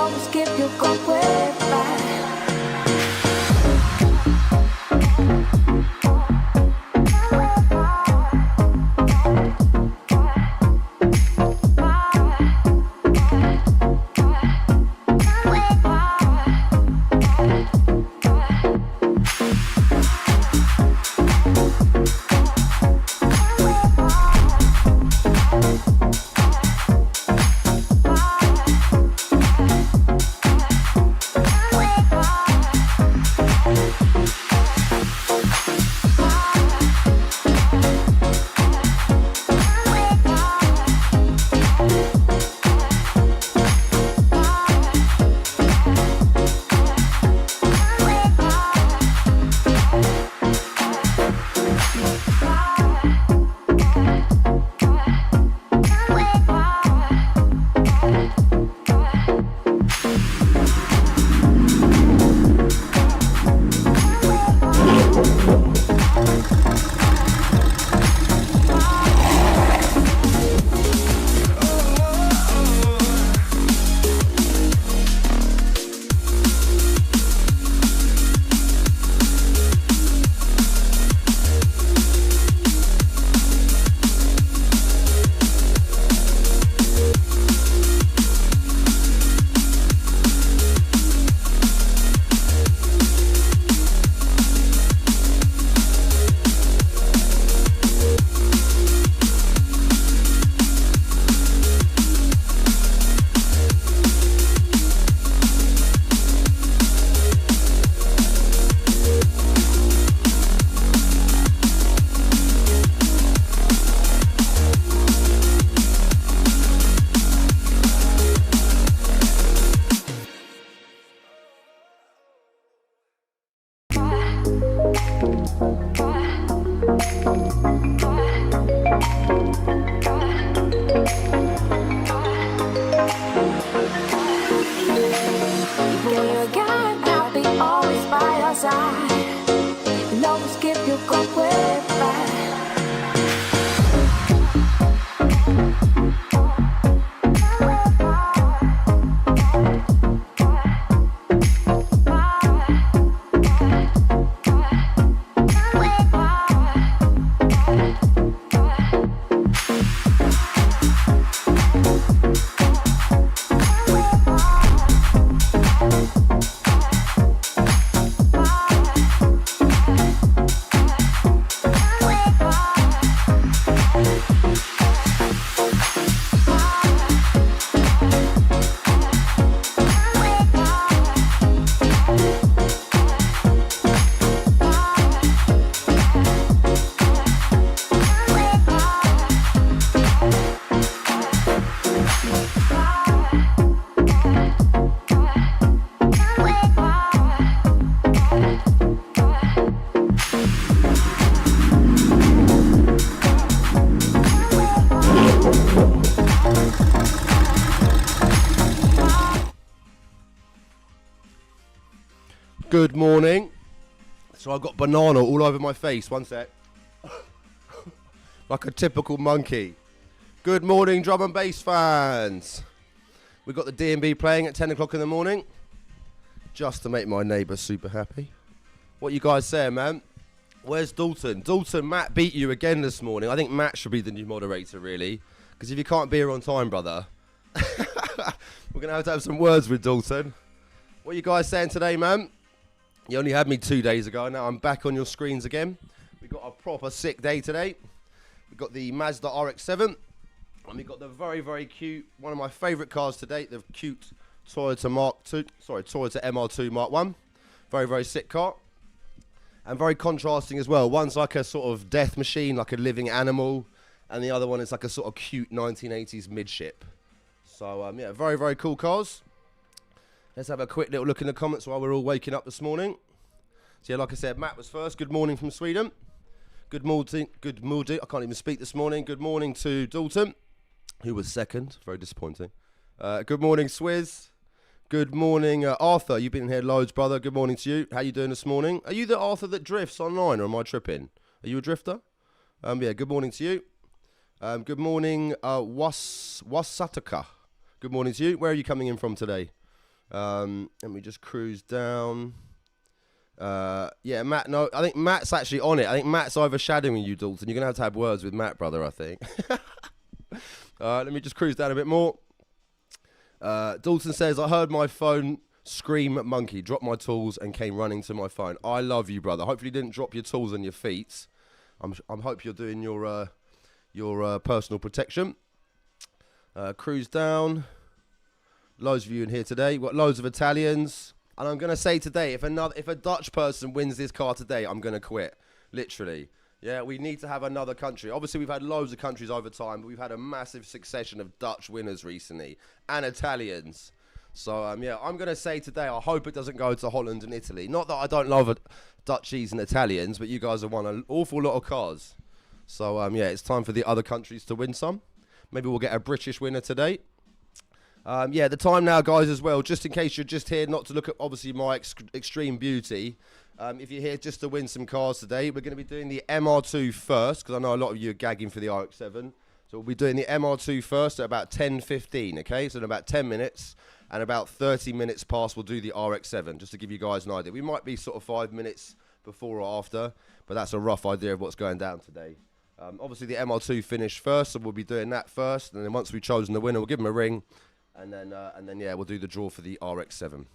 no skip, you go way back. Good morning. So I've got banana all over my face. One sec. Like a typical monkey. Good morning, drum and bass fans. We've got the D&B playing at 10 o'clock in the morning. Just to make my neighbours super happy. What you guys saying, man? Where's Dalton? Dalton, Matt beat you again this morning. I think Matt should be the new moderator, really. Because if you can't be here on time, brother, we're going to have some words with Dalton. What you guys saying today, man? You only had me 2 days ago. Now I'm back on your screens again. We've got a proper sick day today. We've got the Mazda RX7. And we've got the very, very cute, one of my favourite cars to date, the cute Toyota MR2 Mark 1. Very, very sick car. And very contrasting as well. One's like a sort of death machine, like a living animal. And the other one is like a sort of cute 1980s midship. So, yeah, very, very cool cars. Let's have a quick little look in the comments while we're all waking up this morning. So, yeah, like I said, Matt was first. Good morning from Sweden. Good morning. I can't even speak this morning. Good morning to Dalton, who was second. Very disappointing. Good morning, Swizz. Good morning, Arthur. You've been in here loads, brother. Good morning to you. How you doing this morning? Are you the Arthur that drifts online, or am I tripping? Are you a drifter? Yeah, good morning to you. Good morning, Wasataka. Good morning to you. Where are you coming in from today? Let me just cruise down. Yeah, Matt. No, I think Matt's actually on it. I think Matt's overshadowing you, Dalton. You're gonna have to have words with Matt, brother. I think. Let me just cruise down a bit more. Dalton says, "I heard my phone scream monkey, dropped my tools and came running to my phone." I love you, brother. Hopefully, you didn't drop your tools on your feet. I'm hope you're doing your personal protection. Cruise down. Loads of you in here today. We've got loads of Italians. And I'm going to say today, if a Dutch person wins this car today, I'm going to quit. Literally. Yeah, we need to have another country. Obviously, we've had loads of countries over time, but we've had a massive succession of Dutch winners recently. And Italians. So, yeah, I'm going to say today, I hope it doesn't go to Holland and Italy. Not that I don't love Dutchies and Italians, but you guys have won an awful lot of cars. So, yeah, it's time for the other countries to win some. Maybe we'll get a British winner today. Yeah, the time now, guys, as well, just in case you're just here not to look at, obviously, my extreme beauty. If you're here just to win some cars today, we're going to be doing the MR2 first, because I know a lot of you are gagging for the RX7. So we'll be doing the MR2 first at about 10:15, okay? So in about 10 minutes, and about 30 minutes past, we'll do the RX7, just to give you guys an idea. We might be sort of 5 minutes before or after, but that's a rough idea of what's going down today. Obviously, the MR2 finished first, so we'll be doing that first, and then once we've chosen the winner, we'll give them a ring. And then, yeah, we'll do the draw for the RX7.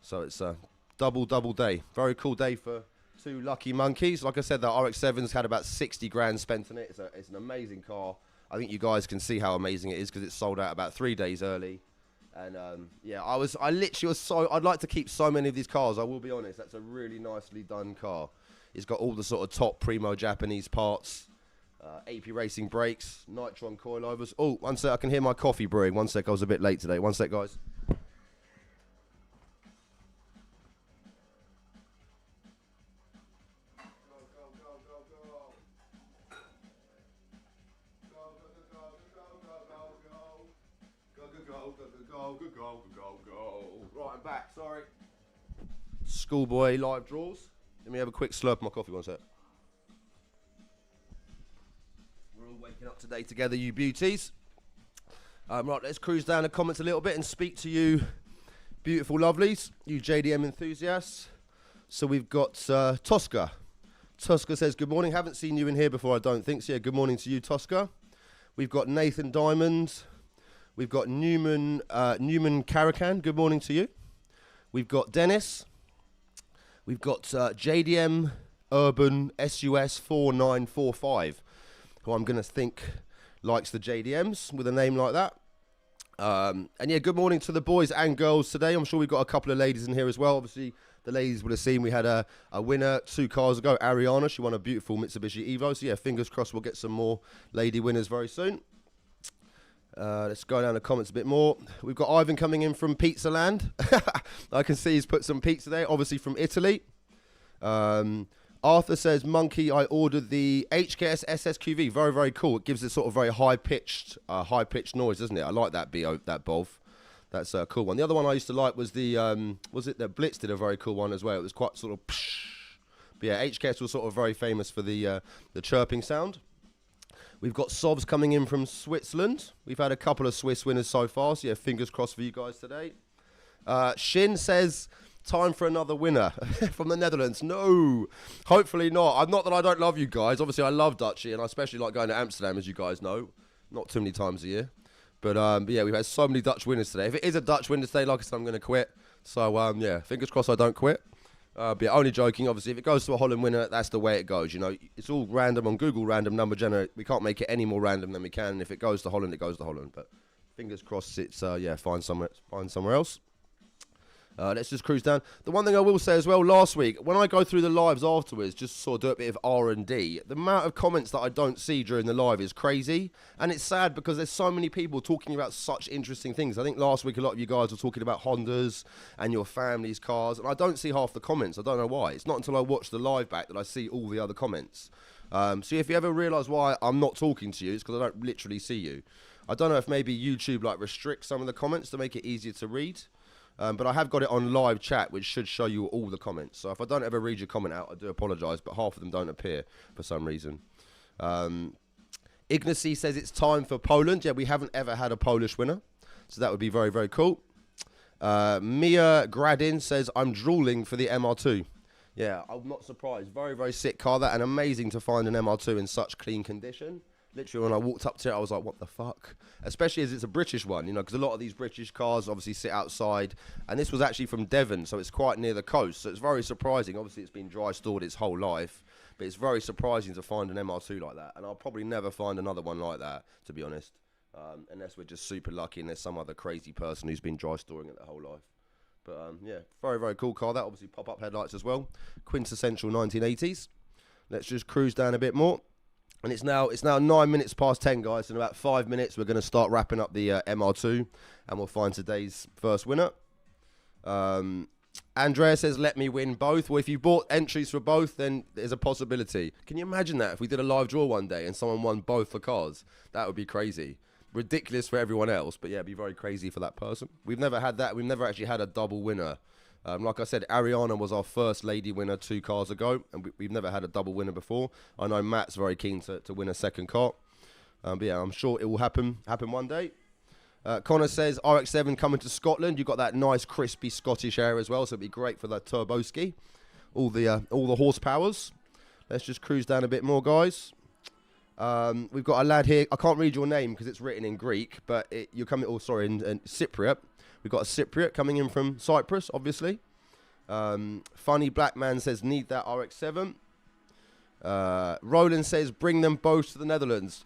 So it's a double day. Very cool day for two lucky monkeys. Like I said, the RX7's had about 60 grand spent on it. It's an amazing car. I think you guys can see how amazing it is because it's sold out about 3 days early. And, yeah, I literally was I'd like to keep so many of these cars, I will be honest. That's a really nicely done car. It's got all the sort of top primo Japanese parts. AP Racing brakes, Nitron coilovers. Oh, one sec, I can hear my coffee brewing. One sec, I was a bit late today. One sec, guys. Go. Right, I'm back, sorry. Schoolboy live draws. Let me have a quick slurp of my coffee, one sec. Waking up today together, you beauties. Right, let's cruise down the comments a little bit and speak to you beautiful lovelies, you JDM enthusiasts. So we've got Tosca. Tosca says, good morning. Haven't seen you in here before, I don't think. So yeah, good morning to you, Tosca. We've got Nathan Diamond. We've got Newman Caracan. Good morning to you. We've got Dennis. We've got JDM Urban SUS 4945. Who I'm going to think likes the JDMs with a name like that. And yeah, good morning to the boys and girls today. I'm sure we've got a couple of ladies in here as well. Obviously, the ladies would have seen we had a winner 2 cars ago, Ariana. She won a beautiful Mitsubishi Evo. So yeah, fingers crossed we'll get some more lady winners very soon. Let's go down the comments a bit more. We've got Ivan coming in from Pizza Land. I can see he's put some pizza there, obviously from Italy. Arthur says, monkey, I ordered the HKS SSQV. Very, very cool. It gives it sort of very high-pitched noise, doesn't it? I like that BOV. That's a cool one. The other one I used to like was the, the Blitz did a very cool one as well. It was quite sort of psh. But yeah, HKS was sort of very famous for the chirping sound. We've got Sovs coming in from Switzerland. We've had a couple of Swiss winners so far, so yeah, fingers crossed for you guys today. Shin says, time for another winner from the Netherlands. No, hopefully not. Not that I don't love you guys. Obviously, I love Dutchy, and I especially like going to Amsterdam, as you guys know. Not too many times a year. But yeah, we've had so many Dutch winners today. If it is a Dutch winner today, like I said, I'm going to quit. So, yeah, fingers crossed I don't quit. But yeah, only joking. Obviously, if it goes to a Holland winner, that's the way it goes. You know, it's all random on Google, random number generator. We can't make it any more random than we can. And if it goes to Holland, it goes to Holland. But fingers crossed it's, yeah, find somewhere else. Let's just cruise down. The one thing I will say as well, last week, when I go through the lives afterwards, just sort of do a bit of R&D, the amount of comments that I don't see during the live is crazy. And it's sad because there's so many people talking about such interesting things. I think last week a lot of you guys were talking about Hondas and your family's cars, and I don't see half the comments. I don't know why. It's not until I watch the live back that I see all the other comments. So if you ever realise why I'm not talking to you, it's because I don't literally see you. I don't know if maybe YouTube like restricts some of the comments to make it easier to read. But I have got it on live chat, which should show you all the comments. So if I don't ever read your comment out, I do apologise, but half of them don't appear for some reason. Ignacy says it's time for Poland. Yeah, we haven't ever had a Polish winner, so that would be very, very cool. Mia Gradin says, I'm drooling for the MR2. Yeah, I'm not surprised. Very, very sick car that, and amazing to find an MR2 in such clean condition. Literally, when I walked up to it, I was like, what the fuck? Especially as it's a British one, you know, because a lot of these British cars obviously sit outside. And this was actually from Devon, so it's quite near the coast. So it's very surprising. Obviously, it's been dry stored its whole life. But it's very surprising to find an MR2 like that. And I'll probably never find another one like that, to be honest. Unless we're just super lucky and there's some other crazy person who's been dry storing it their whole life. But yeah, very, very cool car. That obviously pop-up headlights as well. Quintessential 1980s. Let's just cruise down a bit more. And it's now 9 minutes past 10, guys. In about 5 minutes, we're going to start wrapping up the MR2. And we'll find today's first winner. Andrea says, let me win both. Well, if you bought entries for both, then there's a possibility. Can you imagine that? If we did a live draw one day and someone won both for cars? That would be crazy. Ridiculous for everyone else, but yeah, it'd be very crazy for that person. We've never had that. We've never actually had a double winner. Like I said, Ariana was our first lady winner 2 cars ago, and we've never had a double winner before. I know Matt's very keen to win a second car. But yeah, I'm sure it will happen one day. Connor says, RX7 coming to Scotland. You've got that nice, crispy Scottish air as well, so it'd be great for that turbo ski. All the horsepowers. Let's just cruise down a bit more, guys. We've got a lad here. I can't read your name because it's written in Greek, but you're coming. Oh, sorry, in Cypriot. We've got a Cypriot coming in from Cyprus, obviously. Funny Black Man says, need that RX7. Roland says, bring them both to the Netherlands.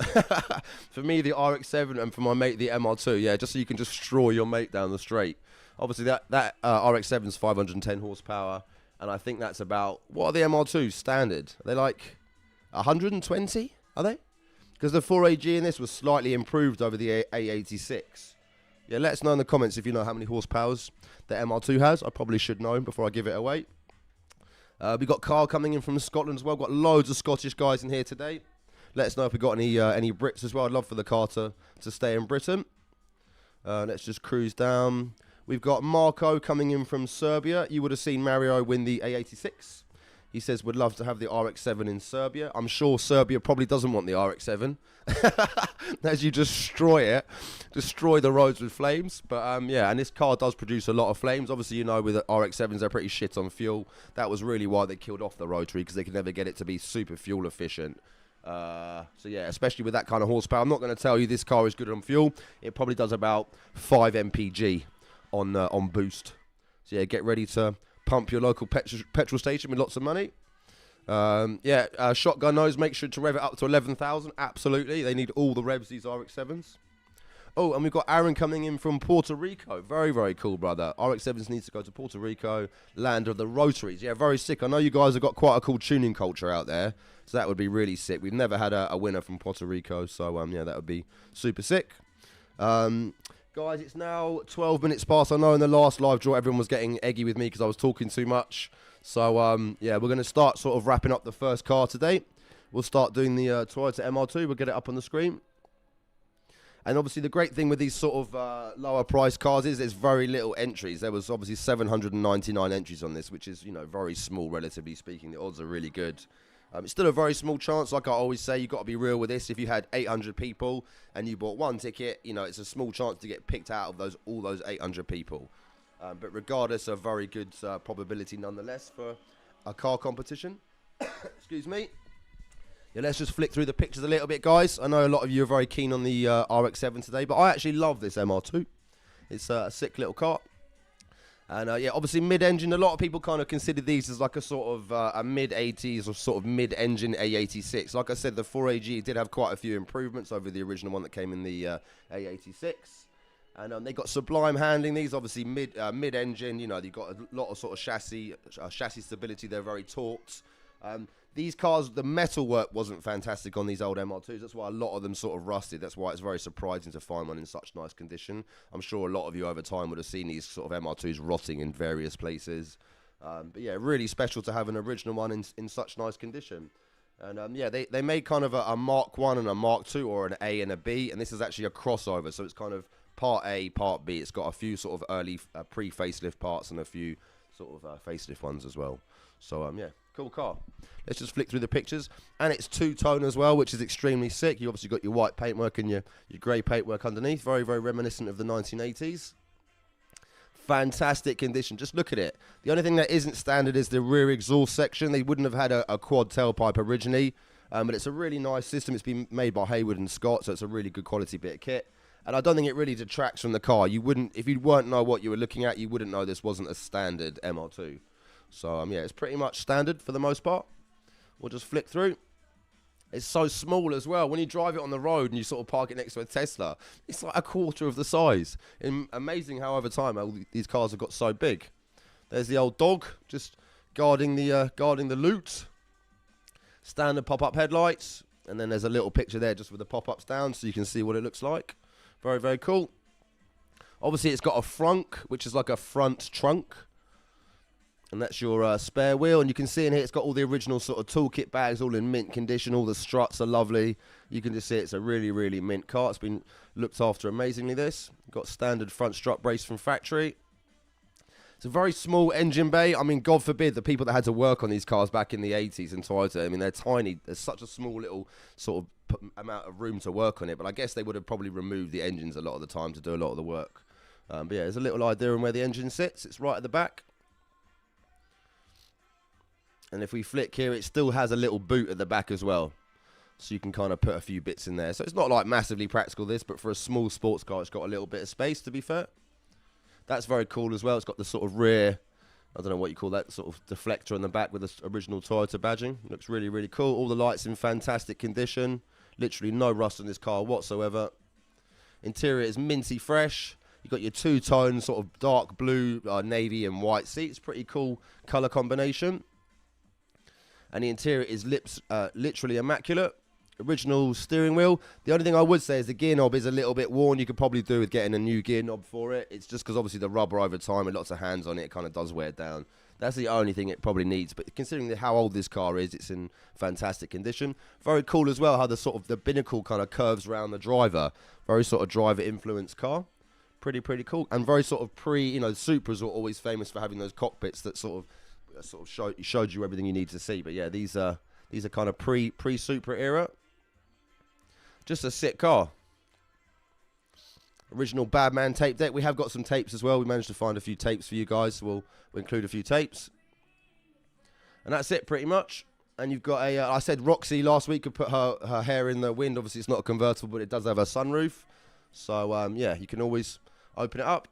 For me, the RX7, and for my mate, the MR2. Yeah, just so you can destroy your mate down the straight. Obviously, that RX7 is 510 horsepower, and I think that's about, what are the MR2s standard? Are they like 120? Are they? Because the 4AG in this was slightly improved over the A86. Yeah, let us know in the comments if you know how many horsepowers the MR2 has. I probably should know before I give it away. We've got Carl coming in from Scotland as well. Got loads of Scottish guys in here today. Let us know if we've got any Brits as well. I'd love for the car to stay in Britain. Let's just cruise down. We've got Marco coming in from Serbia. You would have seen Mario win the A86. He says, would love to have the RX-7 in Serbia. I'm sure Serbia probably doesn't want the RX-7. As you destroy it, destroy the roads with flames. But yeah, and this car does produce a lot of flames. Obviously, you know, with the RX-7s, they're pretty shit on fuel. That was really why they killed off the rotary, because they could never get it to be super fuel efficient. So yeah, especially with that kind of horsepower. I'm not going to tell you this car is good on fuel. It probably does about 5 mpg on boost. So yeah, get ready to pump your local petrol station with lots of money. Shotgun nose, make sure to rev it up to 11,000. Absolutely, they need all the revs, these RX-7s. Oh, and we've got Aaron coming in from Puerto Rico. Very, very cool, brother. RX-7s needs to go to Puerto Rico, land of the rotaries. Yeah, very sick. I know you guys have got quite a cool tuning culture out there, so that would be really sick. We've never had a winner from Puerto Rico, so yeah, that would be super sick. Guys, it's now 12 minutes past. I know in the last live draw, everyone was getting eggy with me because I was talking too much. So, yeah, we're going to start sort of wrapping up the first car today. We'll start doing the Toyota MR2. We'll get it up on the screen. And obviously, the great thing with these sort of lower price cars is there's very little entries. There was obviously 799 entries on this, which is, you know, very small, relatively speaking. The odds are really good. It's still a very small chance. Like I always say, you've got to be real with this. If you had 800 people and you bought one ticket, you know, it's a small chance to get picked out of all those 800 people. But regardless, a very good probability nonetheless for a car competition. Excuse me. Yeah, let's just flick through the pictures a little bit, guys. I know a lot of you are very keen on the RX-7 today, but I actually love this MR2. It's a sick little car. And yeah, obviously mid-engine, a lot of people kind of consider these as like a sort of a mid-80s or sort of mid-engine A86. Like I said, the 4AG did have quite a few improvements over the original one that came in the A86. And they got sublime handling. These obviously mid-engine, you know, they've got a lot of sort of chassis stability. They're very taut. These cars, the metalwork wasn't fantastic on these old MR2s. That's why a lot of them sort of rusted. That's why it's very surprising to find one in such nice condition. I'm sure a lot of you over time would have seen these sort of MR2s rotting in various places. But yeah, really special to have an original one in such nice condition. And yeah, they made kind of a Mark 1 and a Mark 2, or an A and a B. And this is actually a crossover. So it's kind of part A, part B. It's got a few sort of early pre-facelift parts and a few sort of facelift ones as well. So yeah, cool car. Let's just flick through the pictures. And it's two-tone as well, which is extremely sick. You obviously got your white paintwork and your grey paintwork underneath. Very, very reminiscent of the 1980s. fantastic condition. Just look at it. The only thing that isn't standard is the rear exhaust section. They wouldn't have had a quad tailpipe originally, but it's a really nice system. It's been made by Hayward and Scott, so it's a really good quality bit of kit. And I don't think it really detracts from the car. You wouldn't, if you weren't know what you were looking at, you wouldn't know this wasn't a standard MR2. So yeah, it's pretty much standard for the most part. We'll just flick through. It's so small as well. When you drive it on the road and you sort of park it next to a Tesla, it's like a quarter of the size. And amazing how over time these cars have got so big. There's the old dog just guarding the loot. Standard pop-up headlights. And then there's a little picture there just with the pop-ups down so you can see what it looks like. Very, very cool. Obviously, it's got a frunk, which is like a front trunk. And that's your spare wheel. And you can see in here, it's got all the original sort of toolkit bags, all in mint condition. All the struts are lovely. You can just see it's a really, really mint car. It's been looked after amazingly, this. Got standard front strut brace from factory. It's a very small engine bay. I mean, God forbid, the people that had to work on these cars back in the 80s and Toyota, I mean, they're tiny. There's such a small little sort of amount of room to work on it, but I guess they would have probably removed the engines a lot of the time to do a lot of the work. But yeah, there's a little idea on where the engine sits. It's right at the back. And if we flick here, it still has a little boot at the back as well. So you can kind of put a few bits in there. So it's not like massively practical, this, but for a small sports car, it's got a little bit of space, to be fair. That's very cool as well. It's got the sort of rear, I don't know what you call that, sort of deflector on the back with the original Toyota badging. Looks really, really cool. All the lights in fantastic condition. Literally no rust on this car whatsoever. Interior is minty fresh. You've got your two-tone sort of dark blue, navy and white seats. Pretty cool colour combination. And the interior is literally immaculate. Original steering wheel. The only thing I would say is the gear knob is a little bit worn. You could probably do with getting a new gear knob for it. It's just because obviously the rubber over time and lots of hands on it, it kind of does wear down. That's the only thing it probably needs. But considering how old this car is, it's in fantastic condition. Very cool as well how the sort of the binnacle kind of curves around the driver. Very sort of driver influenced car. Pretty cool. And very sort of Supras were always famous for having those cockpits that sort of showed you everything you need to see. But yeah, these are kind of pre-Supra era. Just a sick car. Original Badman tape deck. We have got some tapes as well. We managed to find a few tapes for you guys, so we'll include a few tapes. And that's it pretty much. And you've got I said Roxy last week could put her hair in the wind. Obviously it's not a convertible, but it does have a sunroof. So yeah, you can always open it up.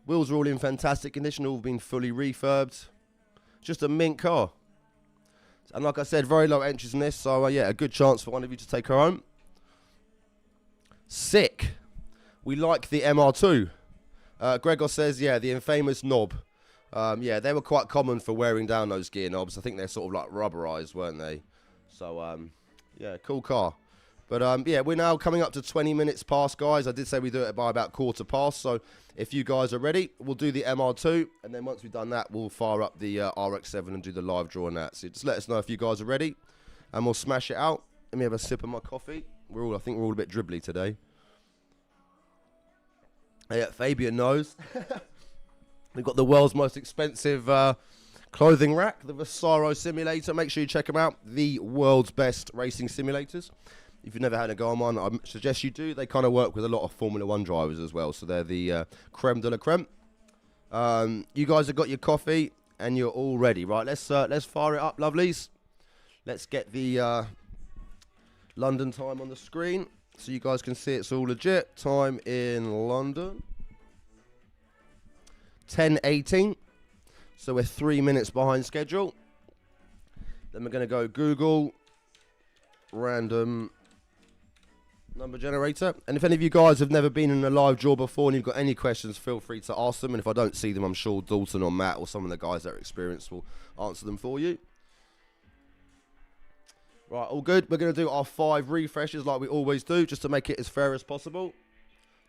Wheels are all in fantastic condition, all been fully refurbed. Just a mint car. And like I said, very low entries in this, so yeah, a good chance for one of you to take her home. Sick. We like the MR2. Gregor says, yeah, the infamous knob. Yeah, they were quite common for wearing down those gear knobs. I think they're sort of like rubberized, weren't they? So, yeah, cool car. But, yeah, we're now coming up to 20 minutes past, guys. I did say we do it by about quarter past. So, if you guys are ready, we'll do the MR2. And then once we've done that, we'll fire up the RX7 and do the live draw on that. So, just let us know if you guys are ready. And we'll smash it out. Let me have a sip of my coffee. I think we're all a bit dribbly today. Yeah, Fabian knows. We've got the world's most expensive clothing rack, the Vasaro simulator. Make sure you check them out. The world's best racing simulators. If you've never had a go on one, I suggest you do. They kind of work with a lot of Formula 1 drivers as well. So they're the creme de la creme. You guys have got your coffee and you're all ready, right? Let's fire it up, lovelies. Let's get the London time on the screen so you guys can see it's all legit. Time in London. 10:18. So we're 3 minutes behind schedule. Then we're going to go Google random number generator. And if any of you guys have never been in a live draw before and you've got any questions, feel free to ask them. And if I don't see them, I'm sure Dalton or Matt or some of the guys that are experienced will answer them for you. Right, all good. We're going to do our 5 refreshes like we always do, just to make it as fair as possible.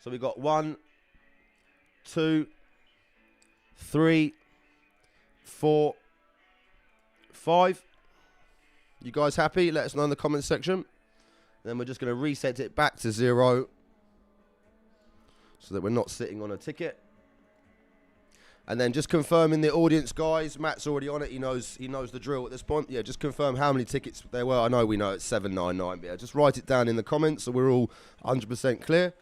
So we've got 1, 2, 3, 4, 5. You guys happy? Let us know in the comments section. Then we're just going to reset it back to 0 so that we're not sitting on a ticket. And then just confirming the audience, guys. Matt's already on it. He knows the drill at this point. Yeah, just confirm how many tickets there were. I know we know it's 799, but yeah, just write it down in the comments so we're all 100% clear.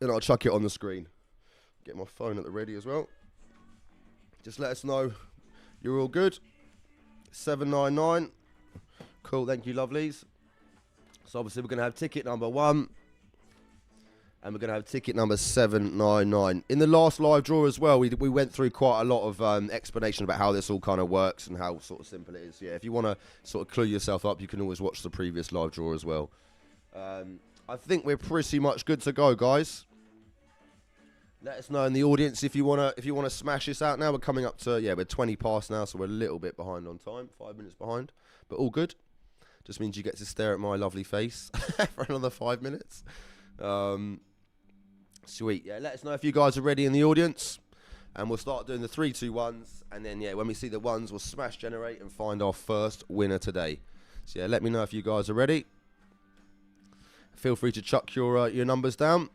And I'll chuck it on the screen. Get my phone at the ready as well. Just let us know you're all good. 799. Cool, thank you, lovelies. So obviously we're going to have ticket number 1. And we're going to have ticket number 799. In the last live draw as well, we went through quite a lot of explanation about how this all kind of works and how sort of simple it is. Yeah, if you want to sort of clue yourself up, you can always watch the previous live draw as well. I think we're pretty much good to go, guys. Let us know in the audience if you wanna smash this out now. We're coming up to, we're 20 past now, so we're a little bit behind on time. 5 minutes behind, but all good. Just means you get to stare at my lovely face for another 5 minutes. Sweet, yeah, let us know if you guys are ready in the audience. And we'll start doing the 3, 2, 1s. And then, when we see the 1s, we'll smash generate and find our first winner today. So, let me know if you guys are ready. Feel free to chuck your numbers down.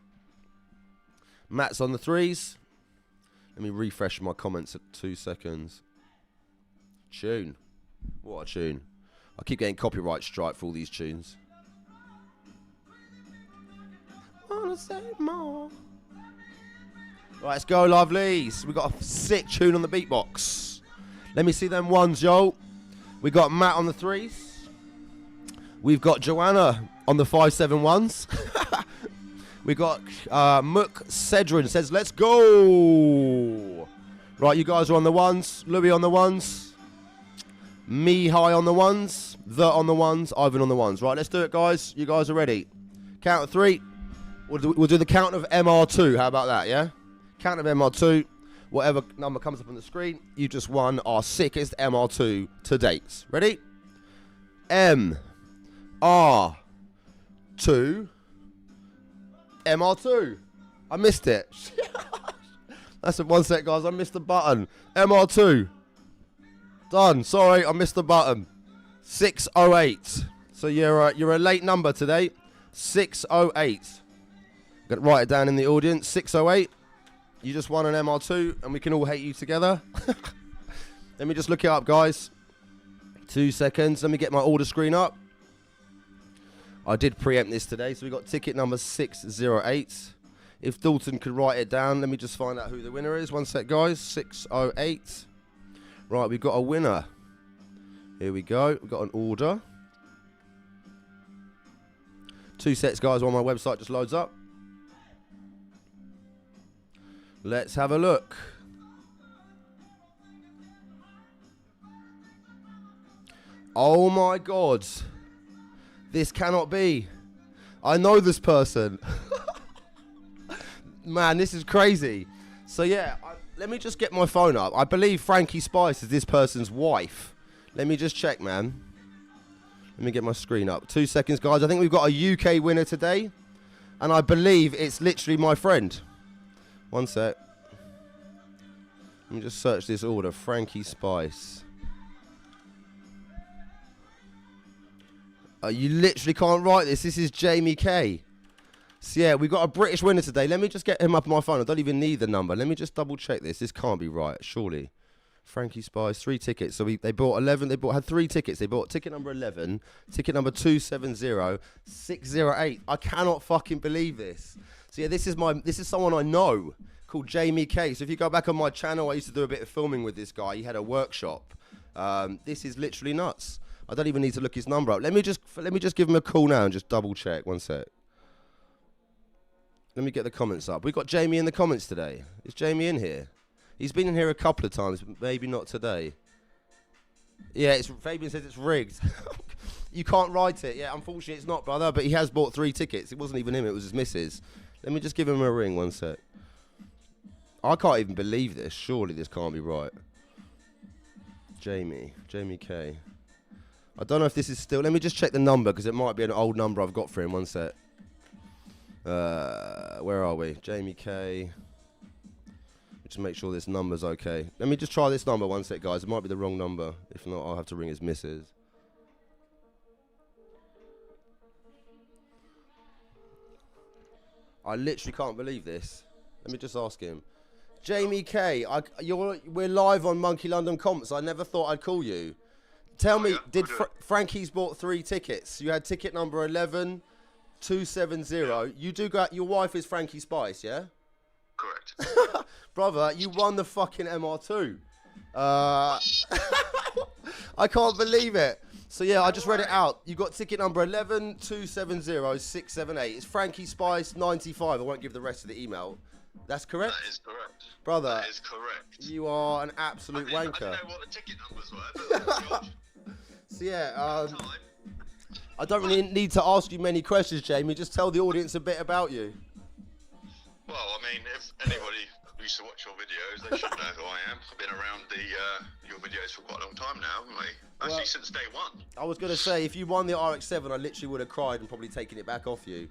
Matt's on the 3s. Let me refresh my comments at 2 seconds. Tune. What a tune. I keep getting copyright strike for all these tunes. Wanna say more. Right, let's go, lovelies. We got a sick tune on the beatbox. Let me see them 1s, yo. We got Matt on the 3s. We've got Joanna on the 571s. We got Mook Cedrin says, let's go. Right, you guys are on the 1s. Louis on the 1s. Mihai on the 1s. On the 1s. Ivan on the 1s. Right, let's do it, guys. You guys are ready. Count of 3. We'll do the count of MR2. How about that, yeah? Count of MR2. Whatever number comes up on the screen, you just won our sickest MR2 to date. Ready? MR2. MR2. I missed it. That's it. 1 sec, guys. I missed the button. MR2. Done. Sorry, I missed the button. 608. So you're a late number today. 608. Gonna write it down in the audience. 608. You just won an MR2, and we can all hate you together. Let me just look it up, guys. 2 seconds. Let me get my order screen up. I did preempt this today, so we got ticket number 608. If Dalton could write it down, let me just find out who the winner is. 1 sec, guys. 608. Right, we've got a winner. Here we go. We've got an order. 2 sets, guys, while my website just loads up. Let's have a look. Oh my God. This cannot be. I know this person. Man, this is crazy. So let me just get my phone up. I believe Frankie Spice is this person's wife. Let me just check, man. Let me get my screen up. 2 seconds, guys. I think we've got a UK winner today. And I believe it's literally my friend. 1 sec. Let me just search this order. Frankie Spice. You literally can't write this. This is Jamie K. So we've got a British winner today. Let me just get him up on my phone. I don't even need the number. Let me just double check this. This can't be right, surely. Frankie Spice, 3 tickets. So they bought 11. Had 3 tickets. They bought ticket number 11, ticket number 270, 608. I cannot fucking believe this. So this is someone I know called Jamie K. So if you go back on my channel, I used to do a bit of filming with this guy. He had a workshop. This is literally nuts. I don't even need to look his number up. Let me just give him a call now and just double check. 1 sec. Let me get the comments up. We've got Jamie in the comments today. Is Jamie in here? He's been in here a couple of times, but maybe not today. Yeah, Fabian says it's rigged. You can't write it. Yeah, unfortunately it's not, brother, but he has bought 3 tickets. It wasn't even him, it was his missus. Let me just give him a ring. 1 sec. I can't even believe this. Surely this can't be right. Jamie K. I don't know if this is still... Let me just check the number, because it might be an old number I've got for him. 1 sec. Where are we? Jamie K. Just make sure this number's okay. Let me just try this number. 1 sec, guys. It might be the wrong number. If not, I'll have to ring his missus. I literally can't believe this. Let me just ask him. Jamie K, we're live on Monkey London Comps. I never thought I'd call you. Tell me, did Frankie's bought 3 tickets? You had ticket number 11, 270. You do got your wife is Frankie Spice, yeah? Correct. Brother, you won the fucking MR2. I can't believe it. So yeah, I just read it out. You got ticket number 11270678. It's Frankie Spice 95. I won't give the rest of the email. That's correct? That is correct. Brother. That is correct. You are an absolute wanker. I didn't know what the ticket numbers were, but So yeah, I don't really need to ask you many questions, Jamie. Just tell the audience a bit about you. well, I mean, if anybody used to watch your videos, they should know who I am. I've been around your videos for quite a long time now, haven't I? Actually, since day one. I was going to say, if you won the RX7, I literally would have cried and probably taken it back off you.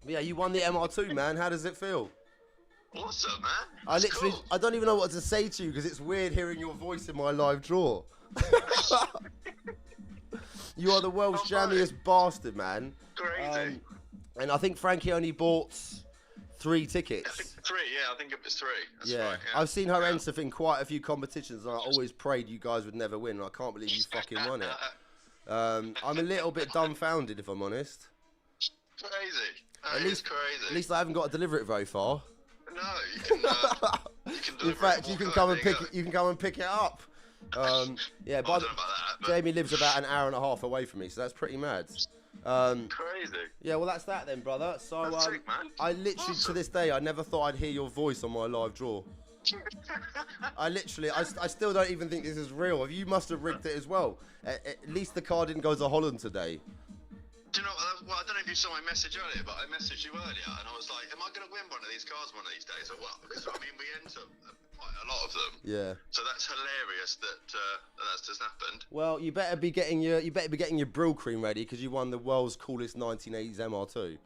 Yeah, you won the MR2, man. How does it feel? Awesome, man. I don't even know what to say to you because it's weird hearing your voice in my live draw. You are the world's jammiest bastard, man. Crazy. And I think Frankie only bought 3 tickets. I think 3, yeah, I think it was 3. That's Yeah. right, I've seen her enter in quite a few competitions, and I always prayed you guys would never win, and I can't believe you fucking won it. I'm a little bit dumbfounded, if I'm honest. Crazy. That is crazy. At least I haven't got to deliver it very far. No, you can In fact, you can come and pick it. You can come and pick it up. Yeah, I don't know about that, but Jamie lives about an hour and a half away from me, so that's pretty mad. crazy. Yeah, well, that's that then, brother. So, That's sick, man. I literally, to this day, I never thought I'd hear your voice on my live draw. I still don't even think this is real. You must have rigged it as well. At least the car didn't go to Holland today. Do you know what? Well, I don't know if you saw my message earlier, but I messaged you earlier, and I was like, "Am I going to win one of these cars one of these days?" Or what? Because I mean, we enter quite a lot of them. Yeah. So that's hilarious that that's just happened. Well, you better be getting your Brill cream ready because you won the world's coolest 1980s MR2.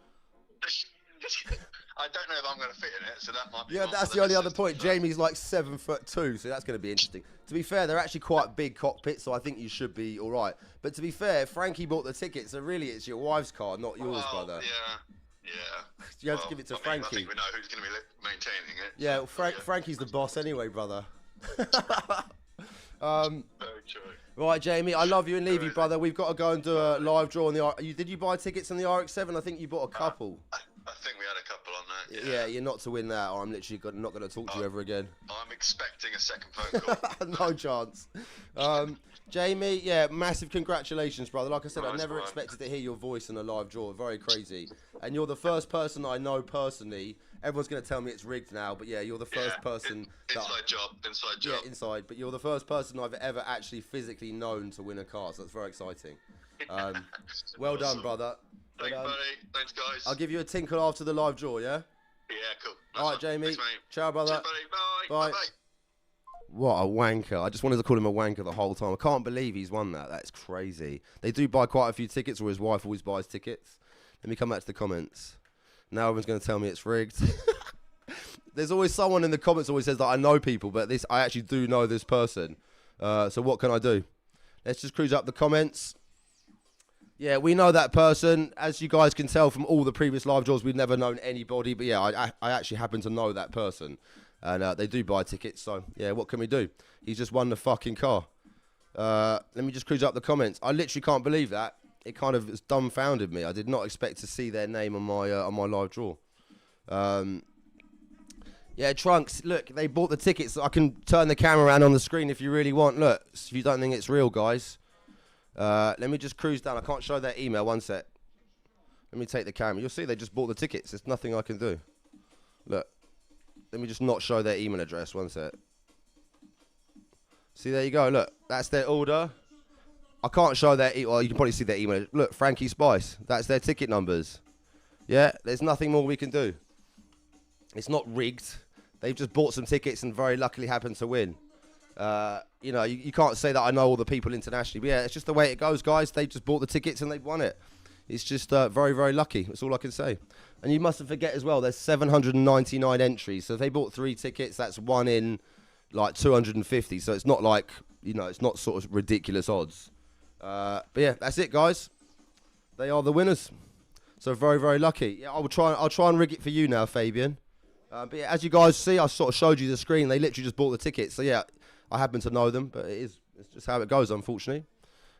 I don't know if I'm going to fit in it, so that might be. Yeah, that's the only other point. Jamie's like 7'2", so that's going to be interesting. To be fair, they're actually quite big cockpits, so I think you should be all right. But to be fair, Frankie bought the ticket, so really it's your wife's car, not yours, brother. Yeah. You have to give it to Frankie. I think we know who's going to be maintaining it. Yeah, well, Frankie's the boss anyway, brother. Very true. Right, Jamie, I love you and leave you, brother. We've got to go and do a live draw on the. Did you buy tickets on the RX7? I think you bought a couple. I think we had a couple on that. Yeah, you're not to win that, or I'm literally not going to talk to you ever again. I'm expecting a second phone call. No chance. Jamie, yeah, massive congratulations, brother. Like I said, I never expected to hear your voice in a live draw. Very crazy. And you're the first person I know personally. Everyone's going to tell me it's rigged now, but yeah, you're the first person. Inside job. Yeah, inside. But you're the first person I've ever actually physically known to win a car, so that's very exciting. Well done, brother. Thanks, buddy. Thanks, guys. I'll give you a tinkle after the live draw, yeah? Yeah, cool. All right, Jamie. Thanks, mate. Ciao, brother. Cheers, buddy. Bye. Bye. What a wanker. I just wanted to call him a wanker the whole time. I can't believe he's won that. That's crazy. They do buy quite a few tickets, or his wife always buys tickets. Let me come back to the comments. Now everyone's going to tell me it's rigged. There's always someone in the comments always says that I know people, but I actually do know this person. So what can I do? Let's just cruise up the comments. Yeah, we know that person. As you guys can tell from all the previous live draws, we've never known anybody. But yeah, I actually happen to know that person. And they do buy tickets. So yeah, what can we do? He's just won the fucking car. Let me just cruise up the comments. I literally can't believe that. It kind of dumbfounded me. I did not expect to see their name on my live draw. Yeah, Trunks, look, they bought the tickets. I can turn the camera around on the screen if you really want. Look, if you don't think it's real, guys. Let me just cruise down. I can't show their email. One sec. Let me take the camera. You'll see they just bought the tickets. There's nothing I can do. Look. Let me just not show their email address. One sec. See, there you go. Look, that's their order. I can't show their well, you can probably see their email. Look, Frankie Spice. That's their ticket numbers. Yeah, there's nothing more we can do. It's not rigged. They've just bought some tickets and very luckily happened to win. You know, you can't say that I know all the people internationally. But yeah, it's just the way it goes, guys. They just bought the tickets and they've won it. It's just very, very lucky. That's all I can say. And you mustn't forget as well, there's 799 entries. So if they bought 3 tickets, that's 1 in like 250. So it's not like, you know, it's not sort of ridiculous odds. But yeah, that's it, guys. They are the winners. So very, very lucky. Yeah, I'll try and rig it for you now, Fabian. But yeah, as you guys see, I sort of showed you the screen. They literally just bought the tickets. So yeah, I happen to know them, but it's just how it goes, unfortunately.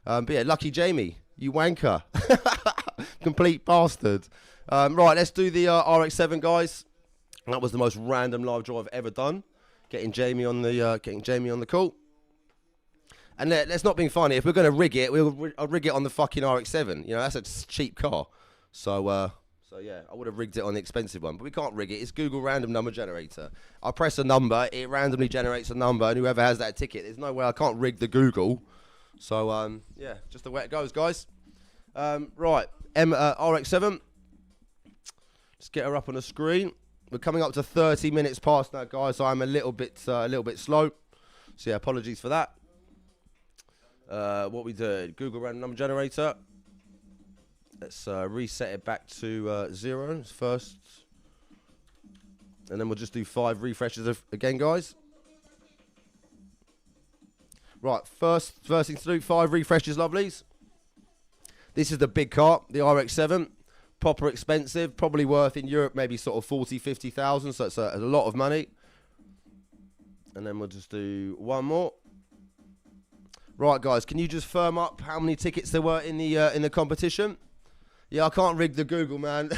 But yeah, lucky Jamie, you wanker. Complete bastard. Right, let's do the RX7, guys. That was the most random live draw I've ever done. Getting Jamie on the call. And let's not be funny. If we're going to rig it, I'll rig it on the fucking RX7. You know, that's a cheap car. So yeah, I would have rigged it on the expensive one. But we can't rig it. It's Google random number generator. I press a number, it randomly generates a number, and whoever has that ticket, there's no way I can't rig the Google. So, yeah, just the way it goes, guys. Right, RX7. Let's get her up on the screen. We're coming up to 30 minutes past now, guys, so I'm a little bit slow. So, yeah, apologies for that. What we did, Google random number generator. Let's reset it back to 0 first. And then we'll just do 5 refreshes again, guys. Right, first thing to do, 5 refreshes, lovelies. This is the big car, the RX7. Proper expensive, probably worth in Europe maybe sort of 40, 50,000, so it's a lot of money. And then we'll just do 1 more. Right, guys, can you just firm up how many tickets there were in the competition? Yeah, I can't rig the Google, man.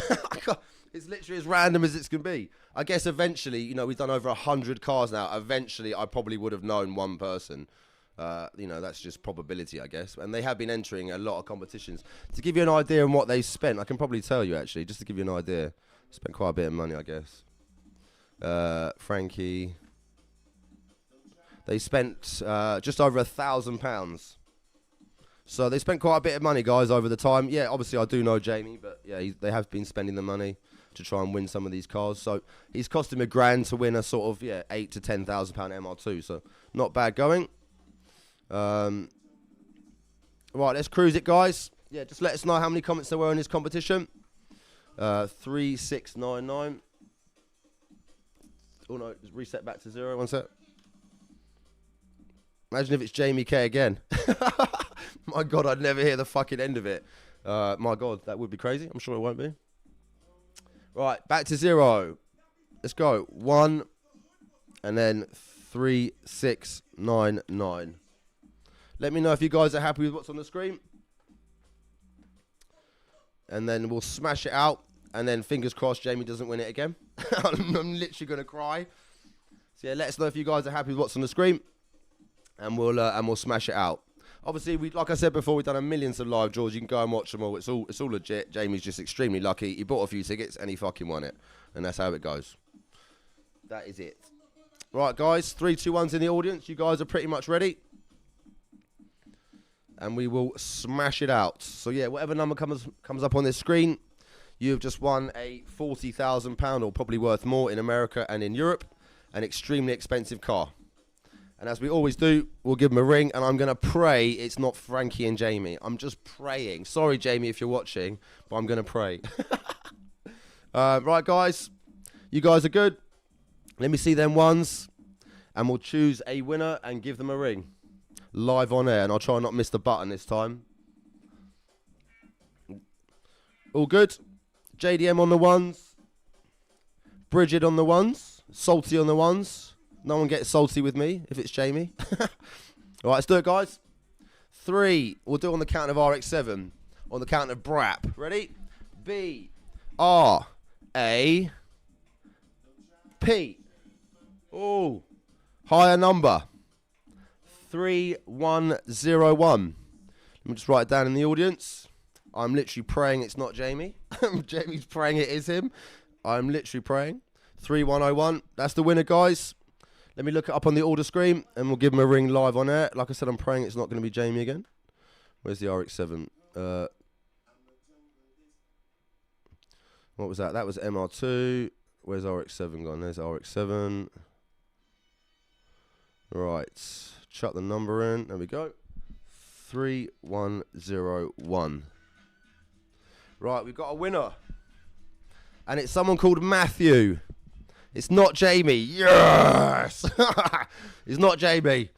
It's literally as random as it's going to be. I guess eventually, you know, we've done over 100 cars now. Eventually, I probably would have known one person. You know, that's just probability, I guess. And they have been entering a lot of competitions. To give you an idea on what they spent, I can probably tell you, actually, just to give you an idea. Spent quite a bit of money, I guess. Frankie. They spent just over £1,000. So they spent quite a bit of money, guys, over the time. Yeah, obviously I do know Jamie, but yeah, they have been spending the money to try and win some of these cars. So he's cost him £1,000 to win a sort of, yeah, £8,000 to £10,000 MR2. So not bad going. Right, let's cruise it, guys. Yeah, just let us know how many comments there were in this competition. 3699. Oh no, just reset back to 0. 1 sec. Imagine if it's Jamie K again. My God, I'd never hear the fucking end of it. My God, that would be crazy. I'm sure it won't be. Right, back to 0. Let's go. 1, and then 3699. Let me know if you guys are happy with what's on the screen. And then we'll smash it out. And then fingers crossed Jamie doesn't win it again. I'm literally going to cry. So yeah, let us know if you guys are happy with what's on the screen. And we'll smash it out. Obviously, like I said before, we've done a millions of live draws. You can go and watch them all. It's all legit. Jamie's just extremely lucky. He bought a few tickets and he fucking won it. And that's how it goes. That is it. Right, guys. 3, 2, 1's in the audience. You guys are pretty much ready. And we will smash it out. So, yeah, whatever number comes up on this screen, you've just won a £40,000 or probably worth more in America and in Europe. An extremely expensive car. And as we always do, we'll give them a ring. And I'm going to pray it's not Frankie and Jamie. I'm just praying. Sorry, Jamie, if you're watching, but I'm going to pray. Right, guys. You guys are good. Let me see them ones. And we'll choose a winner and give them a ring. Live on air. And I'll try and not miss the button this time. All good. JDM on the ones. Bridget on the ones. Salty on the ones. No one gets salty with me if it's Jamie. All right, let's do it, guys. 3. We'll do it on the count of RX7. On the count of BRAP. Ready? B, R, A, P. Oh, higher number. 3101. Let me just write it down in the audience. I'm literally praying it's not Jamie. Jamie's praying it is him. I'm literally praying. 3101. That's the winner, guys. Let me look it up on the order screen, and we'll give him a ring live on air. Like I said, I'm praying it's not going to be Jamie again. Where's the RX7? What was that? That was MR2. Where's RX7 gone? There's RX7. Right. Chuck the number in. There we go. 3101. Right, we've got a winner. And it's someone called Matthew. It's not Jamie. Yes! It's not Jamie.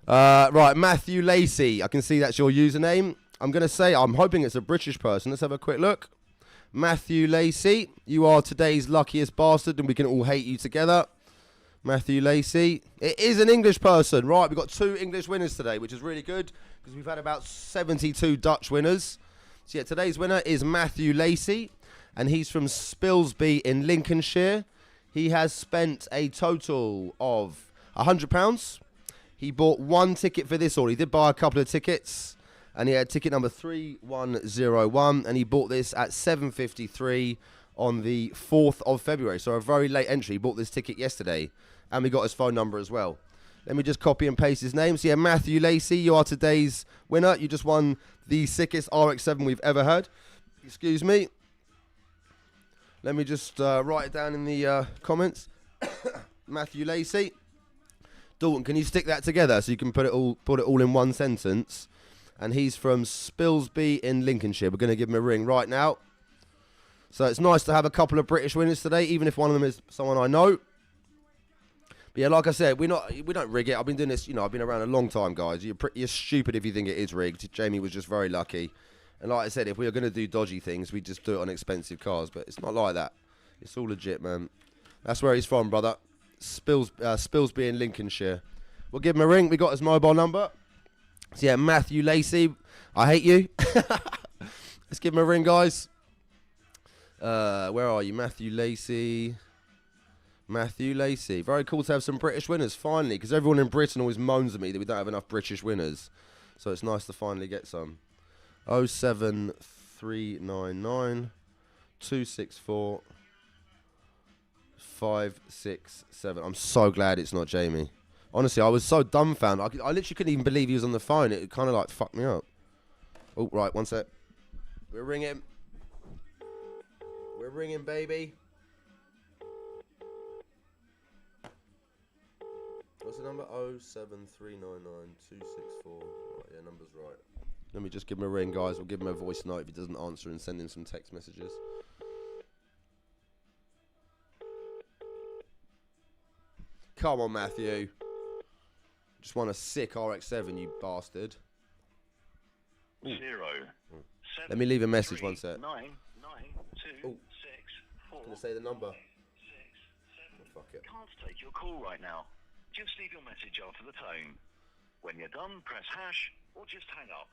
Right, Matthew Lacey. I can see that's your username. I'm going to say, I'm hoping it's a British person. Let's have a quick look. Matthew Lacey, you are today's luckiest bastard, and we can all hate you together. Matthew Lacey. It is an English person. Right, we've got 2 English winners today, which is really good, because we've had about 72 Dutch winners. So yeah, today's winner is Matthew Lacey, and he's from Spilsby in Lincolnshire. He has spent a total of £100. He bought one ticket for this order. He did buy a couple of tickets, and he had ticket number 3101, and he bought this at 7:53 on the 4th of February. So a very late entry. He bought this ticket yesterday, and we got his phone number as well. Let me just copy and paste his name. So yeah, Matthew Lacey, you are today's winner. You just won the sickest RX7 we've ever had. Excuse me. Let me just write it down in the comments. Matthew Lacey. Dalton, can you stick that together so you can put it all in one sentence? And he's from Spilsby in Lincolnshire. We're going to give him a ring right now. So it's nice to have a couple of British winners today, even if one of them is someone I know. But yeah, like I said, we don't rig it. I've been doing this, I've been around a long time, guys. You're stupid if you think it is rigged. Jamie was just very lucky. And like I said, if we were going to do dodgy things, we'd just do it on expensive cars. But it's not like that. It's all legit, man. That's where he's from, brother. Spilsby in Lincolnshire. We'll give him a ring. We got his mobile number. So yeah, Matthew Lacey. I hate you. Let's give him a ring, guys. Where are you? Matthew Lacey. Matthew Lacey. Very cool to have some British winners, finally, because everyone in Britain always moans at me that we don't have enough British winners. So it's nice to finally get some. 07399 264 567. I'm so glad it's not Jamie. Honestly, I was so dumbfounded. I literally couldn't even believe he was on the phone. It kind of like fucked me up. Oh, right, one sec. We're ringing. We're ringing, baby. What's the number? 07399 264. Right, yeah, number's right. Let me just give him a ring, guys. We'll give him a voice note if he doesn't answer and send him some text messages. Come on, Matthew. Just want a sick RX7, you bastard. Ooh. 0 Let me leave a message, 1 sec. 9 9 2 Ooh. 6 4 Can I say the number? 6 7. Oh, fuck it. Can't take your call right now. Just leave your message after the tone. When you're done, press hash or just hang up.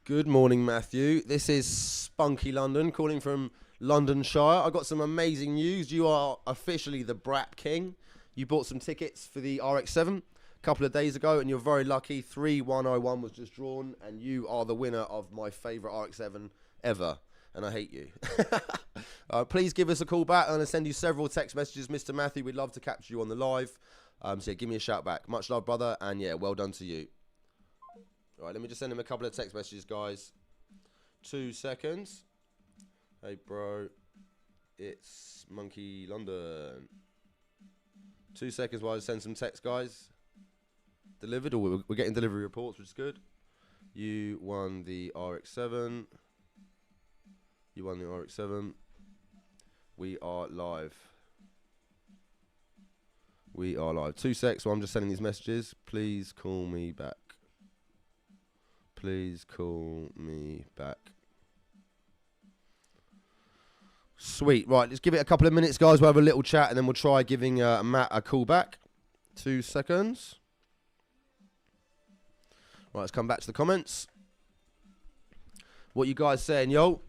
Good morning, Matthew. This is Spunky London, calling from Londonshire. I got some amazing news. You are officially the Brap King. You bought some tickets for the RX7 a couple of days ago, and you're very lucky. 3101 was just drawn, and you are the winner of my favourite RX7 ever. And I hate you. Please give us a call back. I'm going to send you several text messages, Mr. Matthew. We'd love to capture you on the live. So yeah, give me a shout back. Much love, brother. And yeah, well done to you. All right, let me just send him a couple of text messages, guys. 2 seconds. Hey, bro. It's Monkey London. 2 seconds while I send some text, guys. Delivered, or we're getting delivery reports, which is good. You won the RX7. You won the RX7. We are live. We are live. 2 secs while I'm just sending these messages. Please call me back. Please call me back. Sweet. Right, let's give it a couple of minutes, guys. We'll have a little chat, and then we'll try giving Matt a call back. 2 seconds. Right, let's come back to the comments. What you guys saying, yo?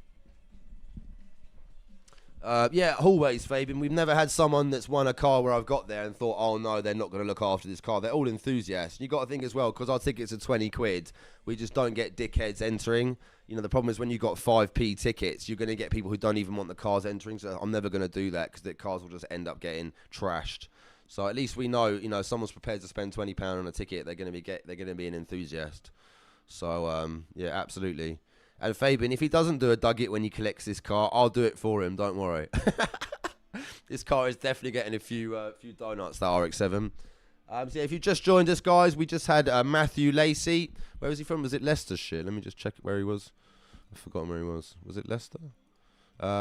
Yeah, always, Fabian. We've never had someone that's won a car where I've got there and thought, oh no, they're not going to look after this car. They're all enthusiasts. You got to think as well, because our tickets are 20 quid, we just don't get dickheads entering. You know, the problem is when you got 5p tickets, you're going to get people who don't even want the cars entering. So I'm never going to do that because the cars will just end up getting trashed. So at least we know, you know, someone's prepared to spend £20 on a ticket. They're going to be an enthusiast. So yeah, absolutely. And Fabian, if he doesn't do a dug it when he collects this car, I'll do it for him. Don't worry. This car is definitely getting a few donuts, that RX-7. So yeah, if you just joined us, guys, we just had Matthew Lacey. Where was he from? Was it Leicestershire? Let me just check where he was. I've forgotten where he was. Was it Leicester?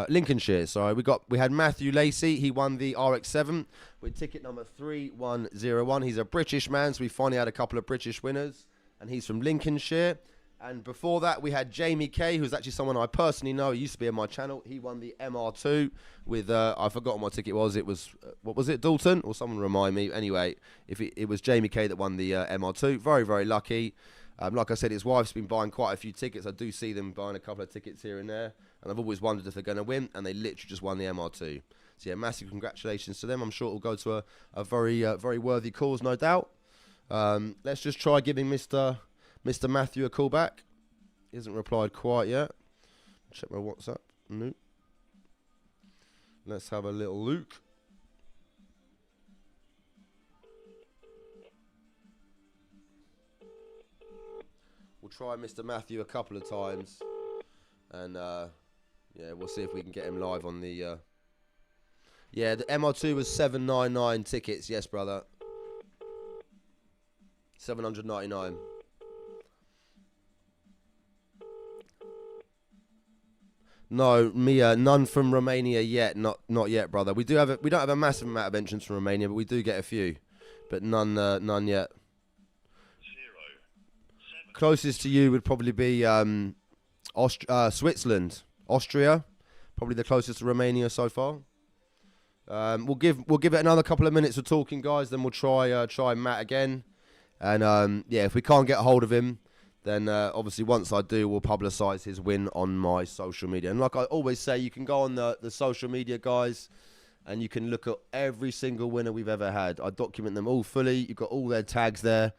Lincolnshire. Sorry, we had Matthew Lacey. He won the RX-7 with ticket number 3101. He's a British man, so we finally had a couple of British winners, and he's from Lincolnshire. And before that, we had Jamie K, who's actually someone I personally know. He used to be on my channel. He won the MR2 with, I forgot what my ticket was. It was, what was it, Dalton? Or someone remind me. Anyway, it was Jamie K that won the MR2. Very, very lucky. Like I said, his wife's been buying quite a few tickets. I do see them buying a couple of tickets here and there. And I've always wondered if they're going to win. And they literally just won the MR2. So yeah, massive congratulations to them. I'm sure it will go to a very very worthy cause, no doubt. Let's just try giving Mr. Matthew a call back. He hasn't replied quite yet. Check my WhatsApp. Nope. Let's have a little look. We'll try Mr. Matthew a couple of times, and yeah, we'll see if we can get him live on the. Yeah, the MR2 was 799 tickets. Yes, brother. 799. No, Mia, none from Romania yet. Not yet, brother. We don't have a massive amount of entrants from Romania, but we do get a few, but none yet. Closest to you would probably be Switzerland, Austria, probably the closest to Romania so far. We'll give it another couple of minutes of talking, guys. Then we'll try Matt again, and yeah, if we can't get a hold of him, then obviously once I do, we'll publicise his win on my social media. And like I always say, you can go on the social media, guys, and you can look at every single winner we've ever had. I document them all fully. You've got all their tags there.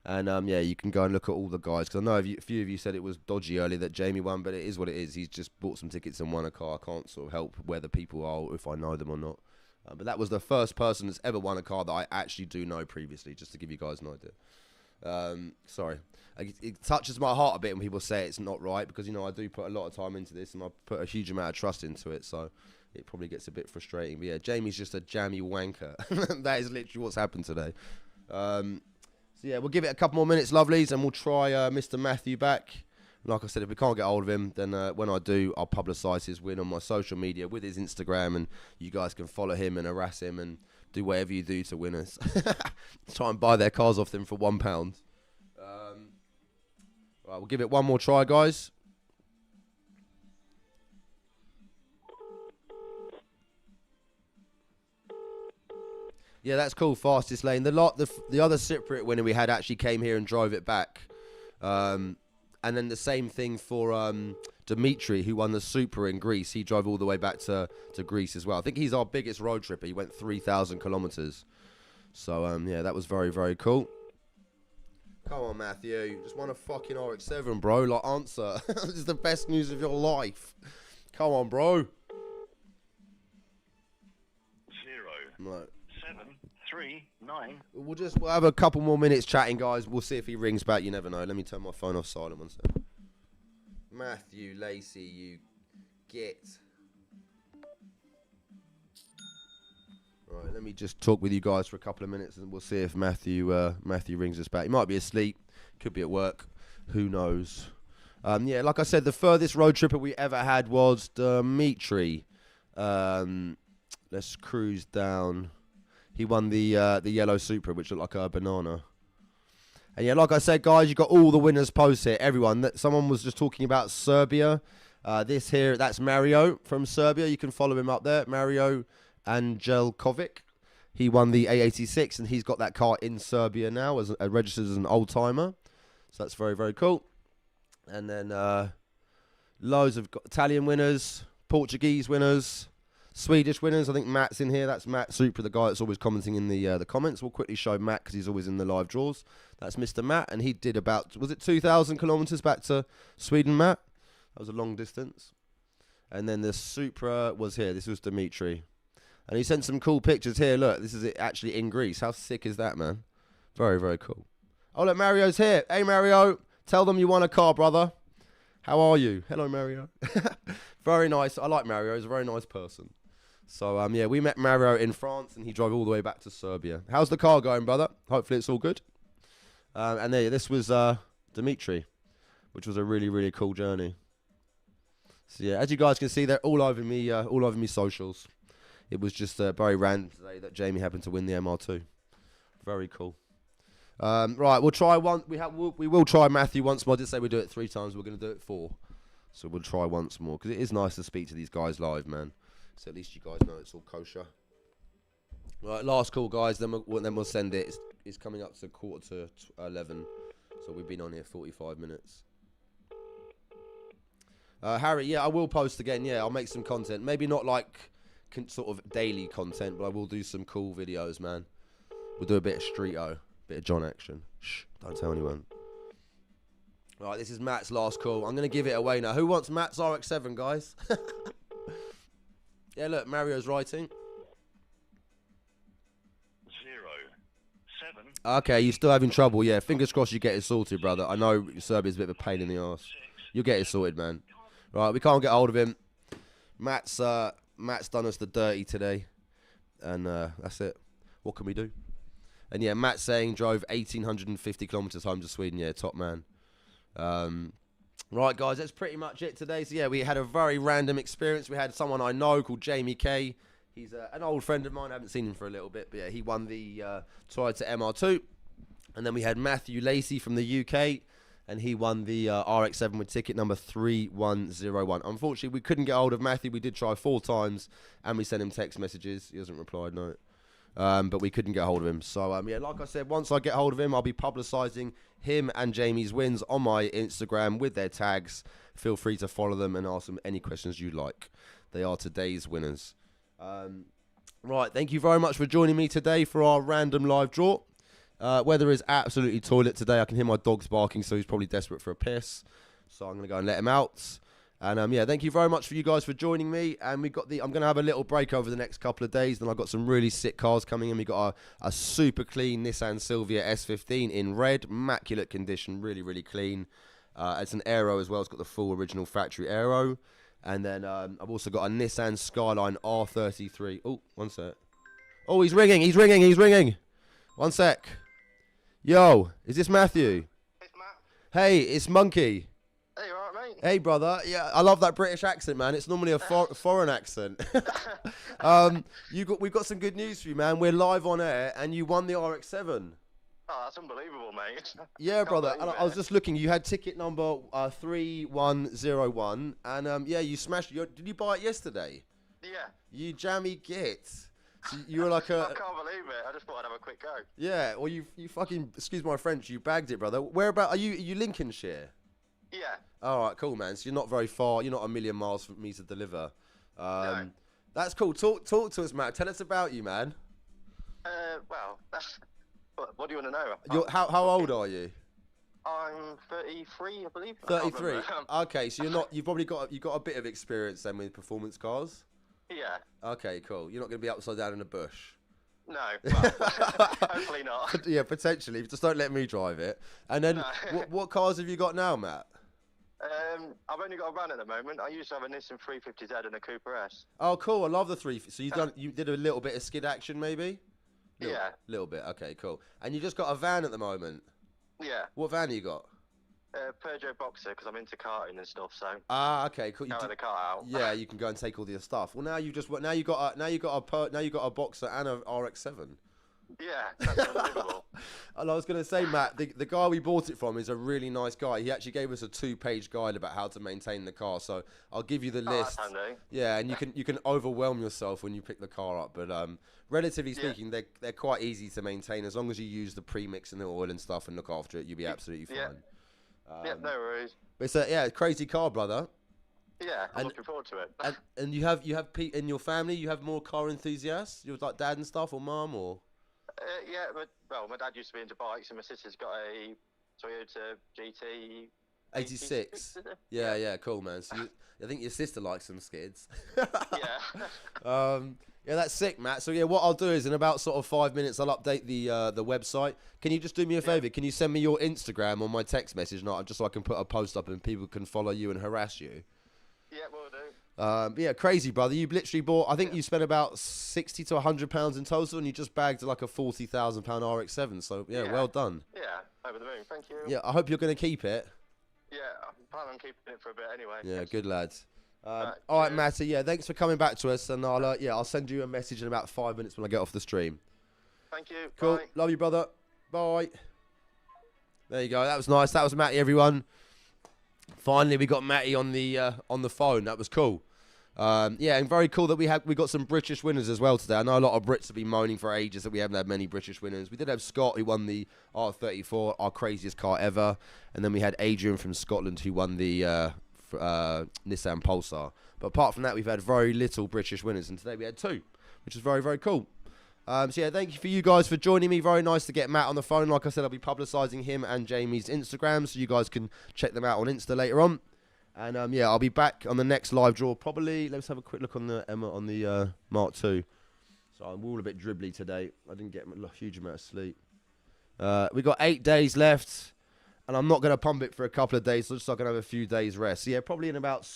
And yeah, you can go and look at all the guys. Because I know a few of you said it was dodgy earlier that Jamie won, but it is what it is. He's just bought some tickets and won a car. I can't sort of help whether people are, or if I know them or not. But that was the first person that's ever won a car that I actually do know previously, just to give you guys an idea. Sorry. It touches my heart a bit when people say it's not right, because, you know, I do put a lot of time into this and I put a huge amount of trust into it, so it probably gets a bit frustrating. But yeah, Jamie's just a jammy wanker. That is literally what's happened today. So yeah, we'll give it a couple more minutes, lovelies, and we'll try Mr. Matthew back. Like I said, if we can't get hold of him, then when I do, I'll publicise his win on my social media with his Instagram, and you guys can follow him and harass him and do whatever you do to win us. Try and buy their cars off them for £1. Right, we'll give it one more try, guys. Yeah, that's cool. Fastest lane. The other Cypriot winner we had actually came here and drove it back. And then the same thing for Dimitri, who won the Super in Greece. He drove all the way back to Greece as well. I think he's our biggest road tripper. He went 3,000 kilometres. So, yeah, that was very, very cool. Come on, Matthew. Just won a fucking RX7, bro. Like, answer. This is the best news of your life. Come on, bro. 0, 7, 3, 9. We'll have a couple more minutes chatting, guys. We'll see if he rings back. You never know. Let me turn my phone off silent one second. Matthew Lacey, you git. Right, let me just talk with you guys for a couple of minutes, and we'll see if Matthew rings us back. He might be asleep, could be at work, who knows. Yeah, like I said, the furthest road tripper we ever had was Dimitri. Let's cruise down. He won the yellow Supra, which looked like a banana. And yeah, like I said, guys, you got all the winners posts here. Everyone. Someone was just talking about Serbia. This here, that's Mario from Serbia. You can follow him up there, Mario Angelkovic. He won the A86, and he's got that car in Serbia now, as registered as an old timer. So that's very, very cool. And then loads of Italian winners, Portuguese winners, Swedish winners. I think Matt's in here. That's Matt Supra, the guy that's always commenting in the comments. We'll quickly show Matt because he's always in the live draws. That's Mr. Matt, and he did about, was it 2,000 kilometres back to Sweden, Matt? That was a long distance. And then the Supra was here. This was Dimitri. And he sent some cool pictures here. Look, this is it actually in Greece. How sick is that, man? Very, very cool. Oh, look, Mario's here. Hey, Mario. Tell them you won a car, brother. How are you? Hello, Mario. Very nice. I like Mario. He's a very nice person. So, yeah, we met Mario in France, and he drove all the way back to Serbia. How's the car going, brother? Hopefully it's all good. And there, this was Dimitri, which was a really, really cool journey. So, yeah, as you guys can see, they're all over me socials. It was just very random today that Jamie happened to win the MR2. Very cool. Right, we'll try one. We will try Matthew once more. I did say we'd do it 3 times. We're going to do it 4. So we'll try once more, because it is nice to speak to these guys live, man. So at least you guys know it's all kosher. Right, last call, guys. Then we'll send it. It's coming up to 11:15. So we've been on here 45 minutes. Harry, yeah, I will post again. Yeah, I'll make some content. Maybe not like sort of daily content, but I will do some cool videos, man. We'll do a bit of Streeto, bit of John action. Shh, don't tell anyone. Right, this is Matt's last call. I'm going to give it away now. Who wants Matt's RX7, guys? Yeah, look, Mario's writing. 07. Okay, you're still having trouble. Yeah, fingers crossed you get it sorted, brother. I know Serbia's a bit of a pain in the arse. You'll get it sorted, man. Right, we can't get hold of him. Matt's done us the dirty today. And that's it. What can we do? And yeah, Matt's saying drove 1,850 kilometres home to Sweden. Yeah, top man. Right, guys, that's pretty much it today. So yeah, we had a very random experience. We had someone I know called Jamie K. He's an old friend of mine. I haven't seen him for a little bit, but yeah, he won the Toyota MR2. And then we had Matthew Lacey from the UK, and he won the RX7 with ticket number 3101. Unfortunately, we couldn't get hold of Matthew. We did try 4 times, and we sent him text messages. He hasn't replied, no. But we couldn't get hold of him. So yeah, like I said, once I get hold of him, I'll be publicising him and Jamie's wins on my Instagram with their tags. Feel free to follow them and ask them any questions you like. They are today's winners. Right, thank you very much for joining me today for our random live draw. Weather is absolutely toilet today. I can hear my dog's barking, so he's probably desperate for a piss. So I'm going to go and let him out. And yeah, thank you very much for you guys for joining me. And I'm going to have a little break over the next couple of days. Then I've got some really sick cars coming in. We got a super clean Nissan Silvia S15 in red, immaculate condition, really, really clean. It's an aero as well. It's got the full original factory aero. And then I've also got a Nissan Skyline R33. Oh, one sec. Oh, he's ringing. He's ringing. He's ringing. One sec. Yo, is this Matthew? It's Matt. Hey, it's Monkey. Hey, you alright, mate? Hey, brother. Yeah, I love that British accent, man. It's normally a foreign accent. We've got some good news for you, man. We're live on air, and you won the RX7. Oh, that's unbelievable, mate. Yeah, brother. And I was just looking. You had ticket number 3101, and yeah, you smashed. Did you buy it yesterday? Yeah. You jammy git. So you were like a. I can't believe it. I just thought I'd have a quick go. Yeah. Well, you fucking, excuse my French. You bagged it, brother. Whereabout are you Lincolnshire? Yeah. All right, cool, man. So you're not very far. You're not a million miles from me to deliver. No. That's cool. Talk to us, Matt. Tell us about you, man. Well, what do you want to know? How old are you? I'm 33, I believe. 33. Okay, so you've probably got a bit of experience then with performance cars. Yeah. Okay, cool. You're not going to be upside down in a bush. No, well, hopefully not. Yeah, potentially. Just don't let me drive it. And then, No. what cars have you got now, Matt? I've only got a van at the moment. I used to have a Nissan 350Z and a Cooper S. Oh, cool. I love the 3. So you did a little bit of skid action, maybe? Yeah. Little bit. Okay, cool. And you just got a van at the moment. Yeah. What van you got? Peugeot Boxer, because I'm into karting and stuff. So. Ah, okay, cool. Carry the car out. Yeah, you can go and take all your stuff. Well, now you got a Boxer and a RX7. Yeah, that's unbelievable. And I was going to say, Matt, the guy we bought it from is a really nice guy. He actually gave us a 2-page guide about how to maintain the car. So I'll give you the list. That's handy. Yeah, and you can overwhelm yourself when you pick the car up. But relatively speaking, they're quite easy to maintain as long as you use the premix and the oil and stuff and look after it. You'll be absolutely fine. Yeah, no worries. But it's a crazy car, brother. Yeah, I'm looking forward to it. And you have in your family, you have more car enthusiasts. You have like dad and stuff, or mum, or. Yeah, my dad used to be into bikes, and my sister's got a Toyota GT 86. Yeah, cool, man. So I think your sister likes some skids. Yeah. Yeah, that's sick, Matt. So yeah, what I'll do is in about sort of 5 minutes, I'll update the website. Can you just do me a favor? Can you send me your Instagram on my text message, just so I can put a post up and people can follow you and harass you? Yeah, will do. Yeah, crazy, brother. You literally bought. I think you spent about £60 to £100 in total, and you just bagged like a £40,000 RX7. So yeah, well done. Yeah, over the moon. Thank you. Yeah, I hope you're going to keep it. Yeah, I plan on keeping it for a bit anyway. Yeah, good lads. All right, Matty. Yeah, thanks for coming back to us, and I'll send you a message in about 5 minutes when I get off the stream. Thank you. Cool. Bye. Love you, brother. Bye. There you go. That was nice. That was Matty, everyone. Finally, we got Matty on the phone. That was cool. Yeah, and very cool that we got some British winners as well today. I know a lot of Brits have been moaning for ages that we haven't had many British winners. We did have Scott, who won the R34, our craziest car ever, and then we had Adrian from Scotland who won the Nissan Pulsar. But apart from that, we've had very little British winners, and today we had 2, which is very, very cool. So yeah, thank you for you guys for joining me. Very nice to get Matt on the phone. Like I said, I'll be publicising him and Jamie's Instagram, so you guys can check them out on Insta later on. And yeah, I'll be back on the next live draw probably. Let's have a quick look on the Mark 2. So I'm all a bit dribbly today. I didn't get a huge amount of sleep. We got 8 days left, and I'm not going to pump it for a couple of days, so just so I can have a few days rest. So yeah, probably in about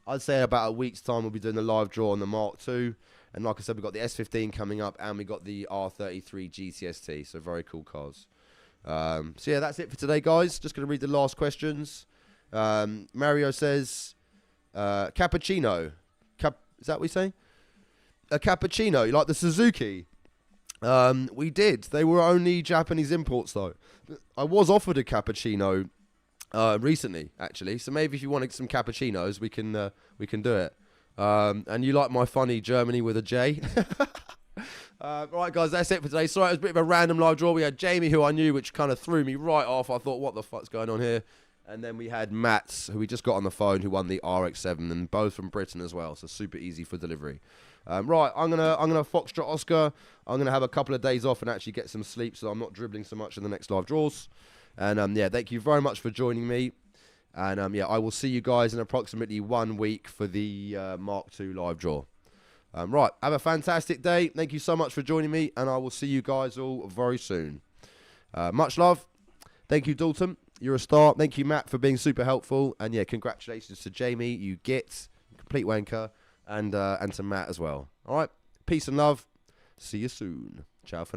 I'd say about a week's time, we'll be doing the live draw on the Mark II. And like I said, we've got the S15 coming up, and we got the R33 GTST. So very cool cars. So yeah, that's it for today, guys. Just going to read the last questions. Mario says, cappuccino. Is that what we say? A cappuccino, you like the Suzuki? We did. They were only Japanese imports, though. I was offered a cappuccino recently, actually. So maybe if you wanted some cappuccinos, we can do it. And you like my funny Germany with a J. Right, guys, that's it for today. Sorry, it was a bit of a random live draw. We had Jamie, who I knew, which kind of threw me right off. I thought, what the fuck's going on here? And then we had Matt, who we just got on the phone, who won the RX7, and both from Britain as well. So super easy for delivery. Right, I'm gonna Foxtrot Oscar. I'm gonna have a couple of days off and actually get some sleep, so I'm not dribbling so much in the next live draws. And yeah, thank you very much for joining me. And yeah, I will see you guys in approximately 1 week for the Mark II live draw. Right, have a fantastic day. Thank you so much for joining me, and I will see you guys all very soon. Much love. Thank you, Dalton. You're a star. Thank you, Matt, for being super helpful. And yeah, congratulations to Jamie. You get complete wanker, and to Matt as well. All right, peace and love. See you soon. Ciao for now.